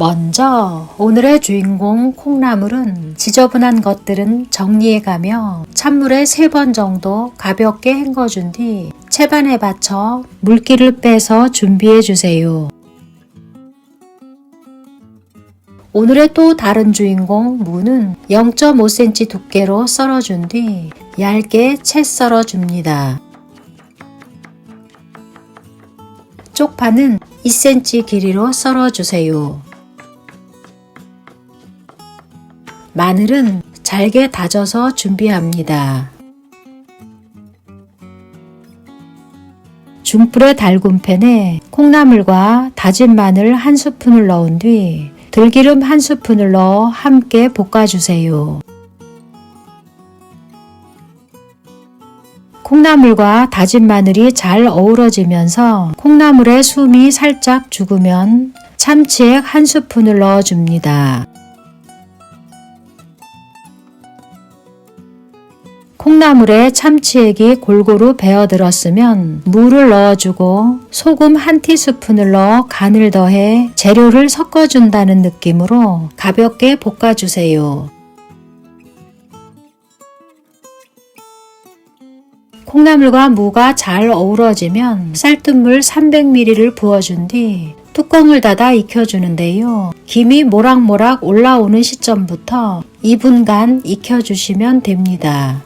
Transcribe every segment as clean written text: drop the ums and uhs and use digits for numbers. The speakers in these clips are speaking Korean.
먼저 오늘의 주인공 콩나물은 지저분한 것들은 정리해가며 찬물에 3번 정도 가볍게 헹궈준 뒤 채반에 받쳐 물기를 빼서 준비해주세요. 오늘의 또 다른 주인공 무는 0.5cm 두께로 썰어준 뒤 얇게 채 썰어줍니다. 쪽파는 2cm 길이로 썰어주세요. 마늘은 잘게 다져서 준비합니다. 중불의 달군 팬에 콩나물과 다진 마늘 1스푼을 넣은 뒤 들기름 1스푼을 넣어 함께 볶아주세요. 콩나물과 다진 마늘이 잘 어우러지면서 콩나물의 숨이 살짝 죽으면 참치액 1스푼을 넣어줍니다. 콩나물에 참치액이 골고루 배어들었으면 무를 넣어주고 소금 1티스푼을 넣어 간을 더해 재료를 섞어준다는 느낌으로 가볍게 볶아주세요. 콩나물과 무가 잘 어우러지면 쌀뜨물 300ml를 부어준 뒤 뚜껑을 닫아 익혀주는데요. 김이 모락모락 올라오는 시점부터 2분간 익혀주시면 됩니다.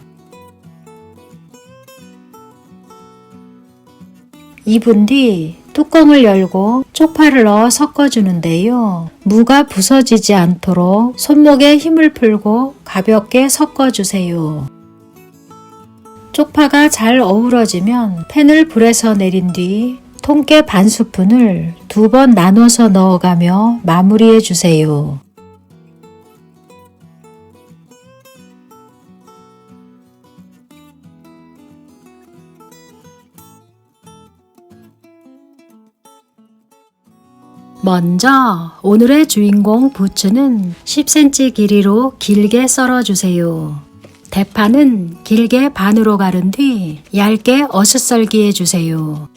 2분 뒤 뚜껑을 열고 쪽파를 넣어 섞어주는데요. 무가 부서지지 않도록 손목에 힘을 풀고 가볍게 섞어주세요. 쪽파가 잘 어우러지면 팬을 불에서 내린 뒤 통깨 반스푼을 2번 나눠서 넣어가며 마무리해 주세요. 먼저 오늘의 주인공 부추는 10cm 길이로 길게 썰어주세요. 대파는 길게 반으로 가른 뒤 얇게 어슷썰기 해주세요.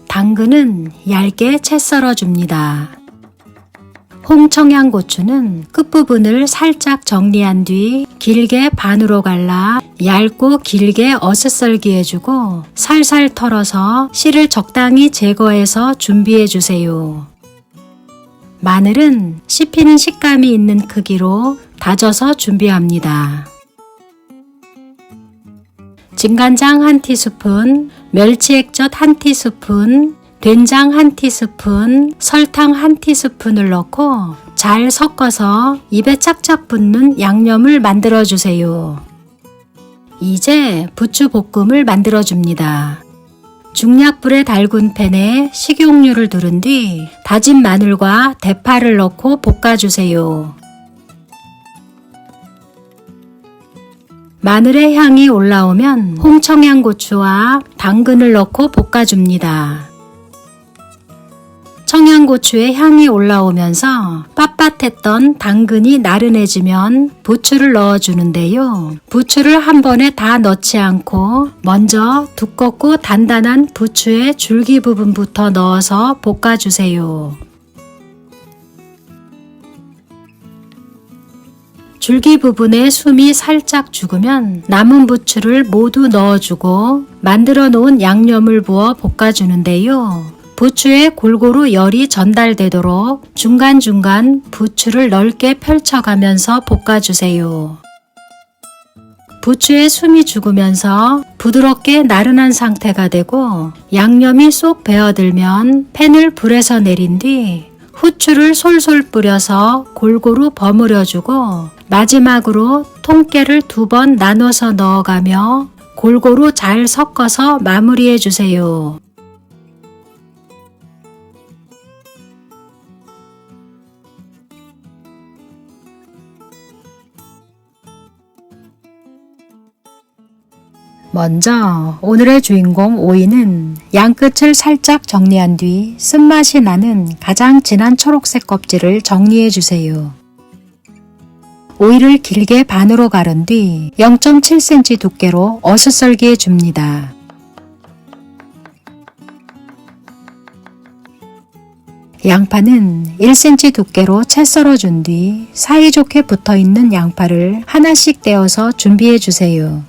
당근은 얇게 채 썰어줍니다. 홍청양고추는 끝부분을 살짝 정리한 뒤 길게 반으로 갈라 얇고 길게 어슷썰기 해주고 살살 털어서 씨를 적당히 제거해서 준비해주세요. 마늘은 씹히는 식감이 있는 크기로 다져서 준비합니다. 진간장 1티스푼, 멸치액젓 1티스푼, 된장 1티스푼, 설탕 1티스푼을 넣고 잘 섞어서 입에 착착 붙는 양념을 만들어 주세요. 이제 부추 볶음을 만들어 줍니다. 중약불에 달군 팬에 식용유를 두른 뒤 다진 마늘과 대파를 넣고 볶아주세요. 마늘의 향이 올라오면 홍청양고추와 당근을 넣고 볶아줍니다. 청양고추의 향이 올라오면서 빳빳했던 당근이 나른해지면 부추를 넣어주는데요. 부추를 한 번에 다 넣지 않고 먼저 두껍고 단단한 부추의 줄기 부분부터 넣어서 볶아주세요. 줄기 부분에 숨이 살짝 죽으면 남은 부추를 모두 넣어주고 만들어 놓은 양념을 부어 볶아주는데요. 부추에 골고루 열이 전달되도록 중간중간 부추를 넓게 펼쳐가면서 볶아주세요. 부추에 숨이 죽으면서 부드럽게 나른한 상태가 되고 양념이 쏙 배어들면 팬을 불에서 내린 뒤 후추를 솔솔 뿌려서 골고루 버무려주고 마지막으로 통깨를 2번 나눠서 넣어가며 골고루 잘 섞어서 마무리해주세요. 먼저 오늘의 주인공 오이는 양끝을 살짝 정리한 뒤 쓴맛이 나는 가장 진한 초록색 껍질을 정리해 주세요. 오이를 길게 반으로 가른 뒤 0.7cm 두께로 어슷썰기해 줍니다. 양파는 1cm 두께로 채 썰어준 뒤 사이좋게 붙어있는 양파를 하나씩 떼어서 준비해 주세요.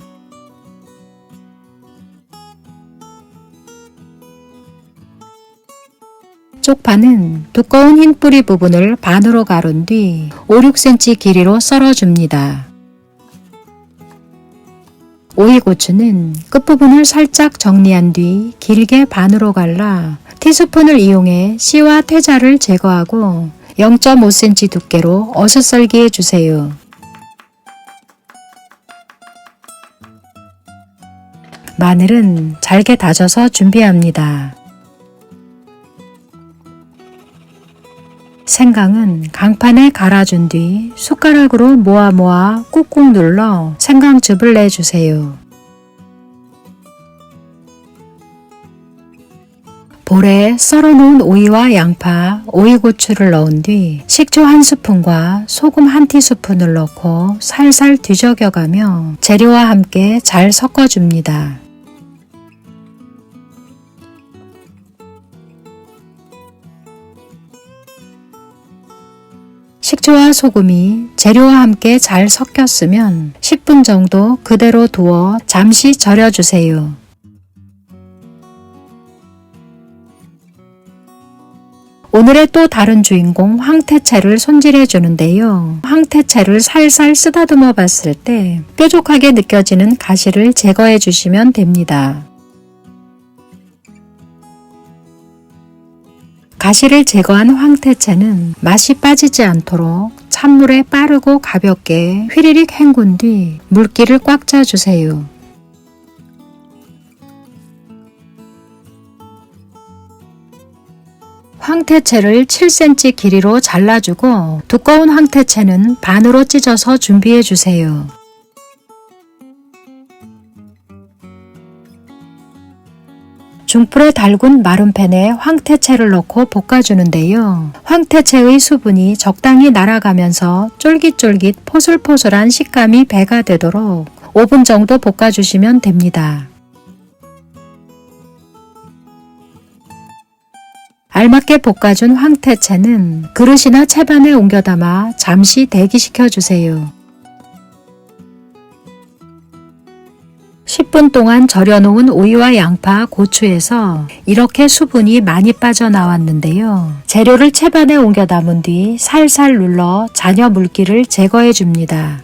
쪽파는 두꺼운 흰 뿌리 부분을 반으로 가른 뒤 5-6cm 길이로 썰어줍니다. 오이고추는 끝부분을 살짝 정리한 뒤 길게 반으로 갈라 티스푼을 이용해 씨와 퇴자를 제거하고 0.5cm 두께로 어슷썰기 해주세요. 마늘은 잘게 다져서 준비합니다. 생강은 강판에 갈아준 뒤 숟가락으로 모아 꾹꾹 눌러 생강즙을 내주세요. 볼에 썰어놓은 오이와 양파, 오이고추를 넣은 뒤 식초 1스푼과 소금 1티스푼을 넣고 살살 뒤적여가며 재료와 함께 잘 섞어줍니다. 식초와 소금이 재료와 함께 잘 섞였으면 10분 정도 그대로 두어 잠시 절여주세요. 오늘의 또 다른 주인공 황태채를 손질해 주는데요. 황태채를 살살 쓰다듬어 봤을 때 뾰족하게 느껴지는 가시를 제거해 주시면 됩니다. 가시를 제거한 황태채는 맛이 빠지지 않도록 찬물에 빠르고 가볍게 휘리릭 헹군 뒤 물기를 꽉 짜주세요. 황태채를 7cm 길이로 잘라주고 두꺼운 황태채는 반으로 찢어서 준비해주세요. 중불에 달군 마른 팬에 황태채를 넣고 볶아주는데요. 황태채의 수분이 적당히 날아가면서 쫄깃쫄깃 포슬포슬한 식감이 배가 되도록 5분 정도 볶아주시면 됩니다. 알맞게 볶아준 황태채는 그릇이나 채반에 옮겨 담아 잠시 대기시켜 주세요. 10분 동안 절여놓은 오이와 양파, 고추에서 이렇게 수분이 많이 빠져나왔는데요. 재료를 채반에 옮겨 담은 뒤 살살 눌러 잔여 물기를 제거해 줍니다.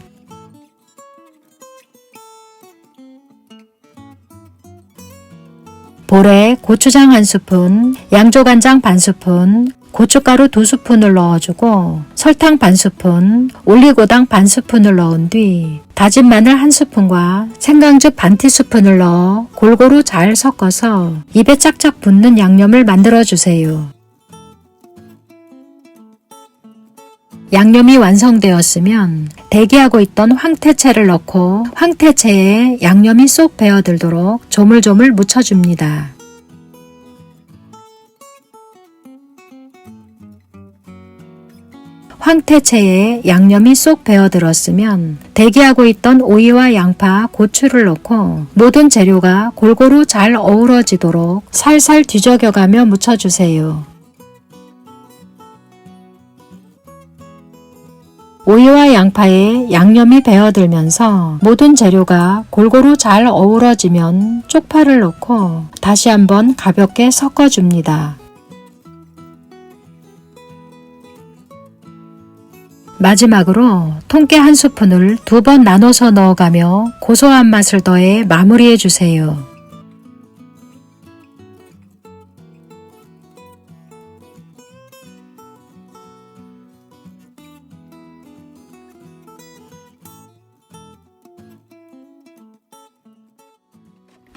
볼에 고추장 1스푼, 양조간장 반스푼, 고춧가루 2스푼을 넣어주고 설탕 반스푼, 올리고당 반스푼을 넣은 뒤 다진 마늘 1스푼과 생강즙 반티스푼을 넣어 골고루 잘 섞어서 입에 짝짝 붙는 양념을 만들어주세요. 양념이 완성되었으면 대기하고 있던 황태채를 넣고 황태채에 양념이 쏙 배어들도록 조물조물 묻혀줍니다. 황태채에 양념이 쏙 배어들었으면 대기하고 있던 오이와 양파, 고추를 넣고 모든 재료가 골고루 잘 어우러지도록 살살 뒤적여가며 묻혀주세요. 오이와 양파에 양념이 배어들면서 모든 재료가 골고루 잘 어우러지면 쪽파를 넣고 다시 한번 가볍게 섞어줍니다. 마지막으로 통깨 1스푼을 2번 나눠서 넣어가며 고소한 맛을 더해 마무리해주세요.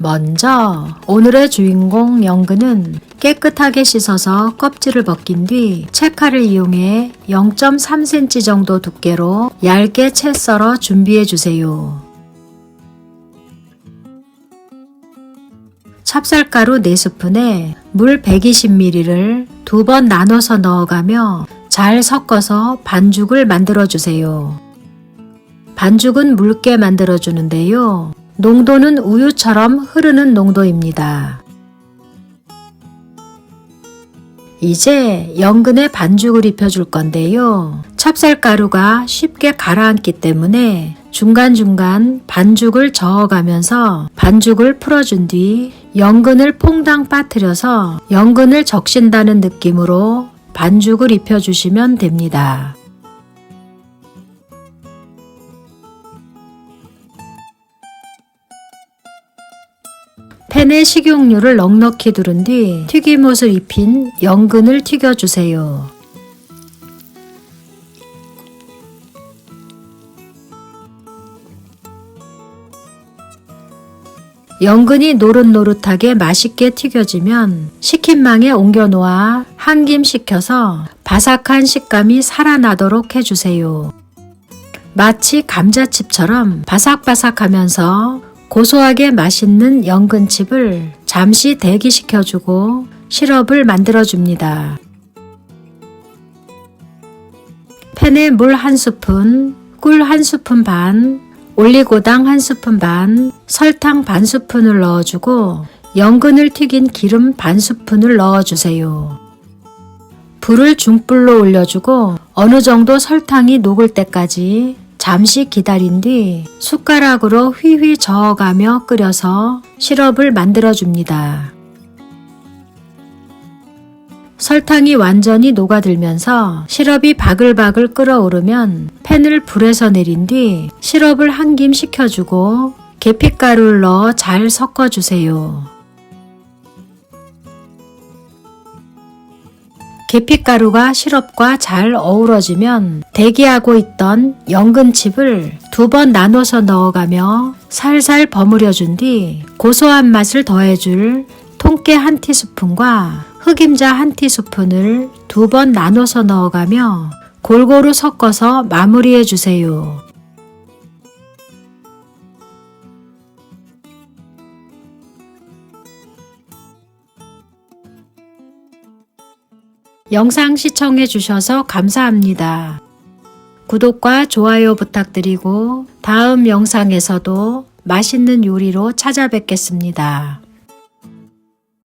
먼저 오늘의 주인공 연근은 깨끗하게 씻어서 껍질을 벗긴 뒤 채칼을 이용해 0.3cm 정도 두께로 얇게 채 썰어 준비해 주세요. 찹쌀가루 4스푼에 물 120ml를 2번 나눠서 넣어가며 잘 섞어서 반죽을 만들어 주세요. 반죽은 묽게 만들어 주는데요. 농도는 우유처럼 흐르는 농도입니다. 이제 연근에 반죽을 입혀줄 건데요. 찹쌀가루가 쉽게 가라앉기 때문에 중간중간 반죽을 저어가면서 반죽을 풀어준 뒤 연근을 퐁당 빠뜨려서 연근을 적신다는 느낌으로 반죽을 입혀주시면 됩니다. 팬에 식용유를 넉넉히 두른 뒤 튀김옷을 입힌 연근을 튀겨주세요. 연근이 노릇노릇하게 맛있게 튀겨지면 식힌망에 옮겨 놓아 한김 식혀서 바삭한 식감이 살아나도록 해주세요. 마치 감자칩처럼 바삭바삭하면서 고소하게 맛있는 연근칩을 잠시 대기시켜주고 시럽을 만들어줍니다. 팬에 물 1스푼, 꿀 1스푼 반, 올리고당 1스푼 반, 설탕 반스푼을 넣어주고 연근을 튀긴 기름 반스푼을 넣어주세요. 불을 중불로 올려주고 어느 정도 설탕이 녹을 때까지 잠시 기다린 뒤 숟가락으로 휘휘 저어가며 끓여서 시럽을 만들어줍니다. 설탕이 완전히 녹아들면서 시럽이 바글바글 끓어오르면 팬을 불에서 내린 뒤 시럽을 한김 식혀주고 계피가루를 넣어 잘 섞어주세요. 계피가루가 시럽과 잘 어우러지면 대기하고 있던 연근칩을 2번 나눠서 넣어가며 살살 버무려준 뒤 고소한 맛을 더해줄 통깨 1티스푼과 흑임자 1티스푼을 2번 나눠서 넣어가며 골고루 섞어서 마무리해 주세요. 영상 시청해 주셔서 감사합니다. 구독과 좋아요 부탁드리고 다음 영상에서도 맛있는 요리로 찾아뵙겠습니다.